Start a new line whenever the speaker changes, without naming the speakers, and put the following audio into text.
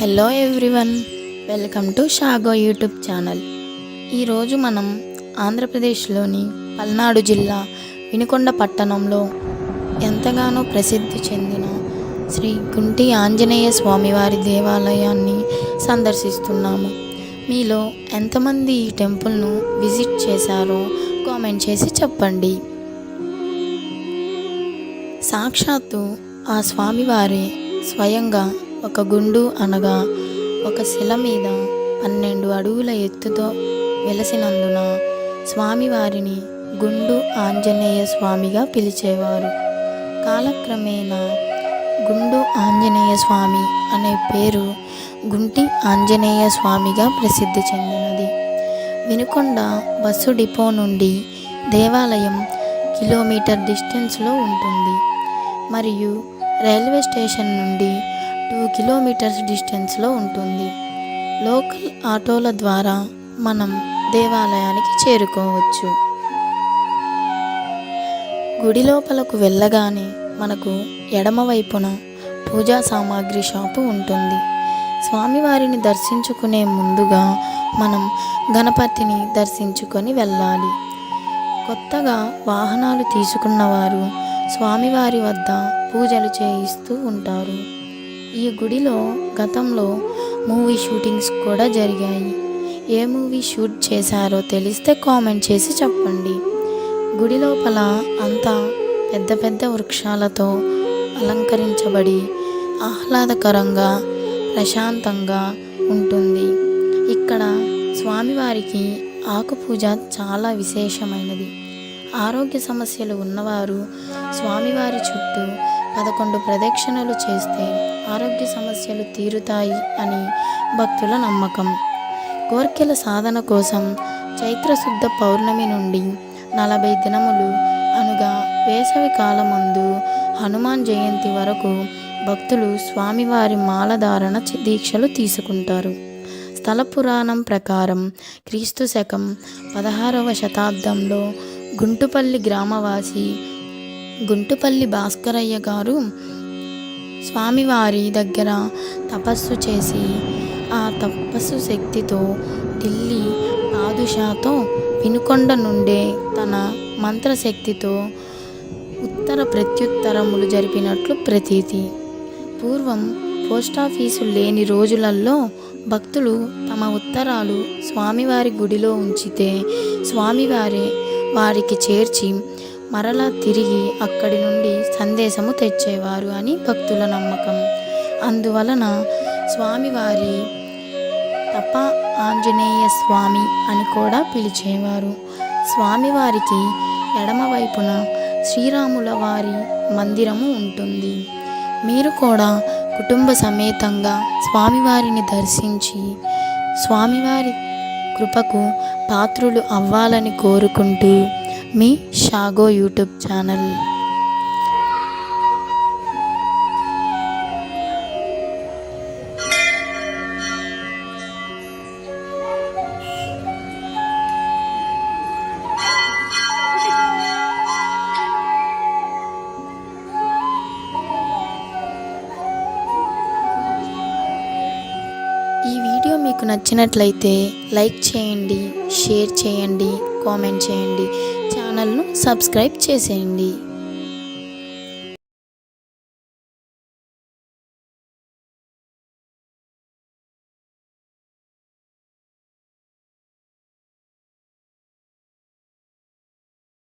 Hello everyone, welcome to షాగో YouTube channel. ఈరోజు మనం ఆంధ్రప్రదేశ్లోని పల్నాడు జిల్లా వినుకొండ పట్టణంలో ఎంతగానో ప్రసిద్ధి చెందిన శ్రీ గుంటి ఆంజనేయ స్వామివారి దేవాలయాన్ని సందర్శిస్తున్నాము. మీలో ఎంతమంది ఈ టెంపుల్ను విజిట్ చేశారో కామెంట్ చేసి చెప్పండి. సాక్షాత్తు ఆ స్వామివారే స్వయంగా ఒక గుండు అనగా ఒక శిల మీద 12 అడుగుల ఎత్తుతో వెలసినందున స్వామివారిని గుండు ఆంజనేయ స్వామిగా పిలిచేవారు. కాలక్రమేణా గుండు ఆంజనేయ స్వామి అనే పేరు గుంటి ఆంజనేయ స్వామిగా ప్రసిద్ధి చెందినది. వినుకొండ బస్సు డిపో నుండి దేవాలయం కిలోమీటర్ డిస్టెన్స్లో ఉంటుంది మరియు రైల్వే స్టేషన్ నుండి 2 కిలోమీటర్స్ డిస్టెన్స్లో ఉంటుంది. లోకల్ ఆటోల ద్వారా మనం దేవాలయానికి చేరుకోవచ్చు. గుడి లోపలకు వెళ్ళగానే మనకు ఎడమవైపున పూజా సామాగ్రి షాపు ఉంటుంది. స్వామివారిని దర్శించుకునే ముందుగా మనం గణపతిని దర్శించుకొని వెళ్ళాలి. కొత్తగా వాహనాలు తీసుకున్నవారు స్వామివారి వద్ద పూజలు చేయిస్తూ ఉంటారు. ఈ గుడిలో గతంలో మూవీ షూటింగ్స్ కూడా జరిగాయి. ఏ మూవీ షూట్ చేశారో తెలిస్తే కామెంట్ చేసి చెప్పండి. గుడి లోపల అంతా పెద్ద పెద్ద వృక్షాలతో అలంకరించబడి ఆహ్లాదకరంగా ప్రశాంతంగా ఉంటుంది. ఇక్కడ స్వామివారికి ఆకు పూజ చాలా విశేషమైనది. ఆరోగ్య సమస్యలు ఉన్నవారు స్వామివారి చుట్టూ 11 ప్రదక్షిణలు చేస్తే ఆరోగ్య సమస్యలు తీరుతాయి అని భక్తుల నమ్మకం. కోర్కెల సాధన కోసం చైత్రశుద్ధ పౌర్ణమి నుండి 40 దినములు అనగా వేసవి కాలమందు హనుమాన్ జయంతి వరకు భక్తులు స్వామివారి మాలధారణ దీక్షలు తీసుకుంటారు. స్థల పురాణం ప్రకారం క్రీస్తు శకం 16వ శతాబ్దంలో గుంటుపల్లి గ్రామవాసి గుంటుపల్లి భాస్కరయ్య గారు స్వామివారి దగ్గర తపస్సు చేసి ఆ తపస్సు శక్తితో ఢిల్లీ పాదుషాతో వినుకొండ నుండే తన మంత్రశక్తితో ఉత్తర ప్రత్యుత్తరములు జరిపినట్లు ప్రతీతి. పూర్వం పోస్టాఫీసు లేని రోజులలో భక్తులు తమ ఉత్తరాలు స్వామివారి గుడిలో ఉంచితే స్వామివారే వారికి చేర్చి మరలా తిరిగి అక్కడి నుండి సందేశము తెచ్చేవారు అని భక్తుల నమ్మకం. అందువలన స్వామివారి తప ఆంజనేయ స్వామి అని కూడా పిలిచేవారు. స్వామివారికి ఎడమవైపున శ్రీరాముల వారి మందిరము ఉంటుంది. మీరు కూడా కుటుంబ సమేతంగా స్వామివారిని దర్శించి స్వామివారి కృపకు పాత్రులు అవ్వాలని కోరుకుంటూ మీ షాగో యూట్యూబ్ ఛానల్. ఈ వీడియో మీకు నచ్చినట్లయితే లైక్ చేయండి, షేర్ చేయండి, కామెంట్ చేయండి, ఛానల్ను సబ్స్క్రైబ్ చేసేయండి.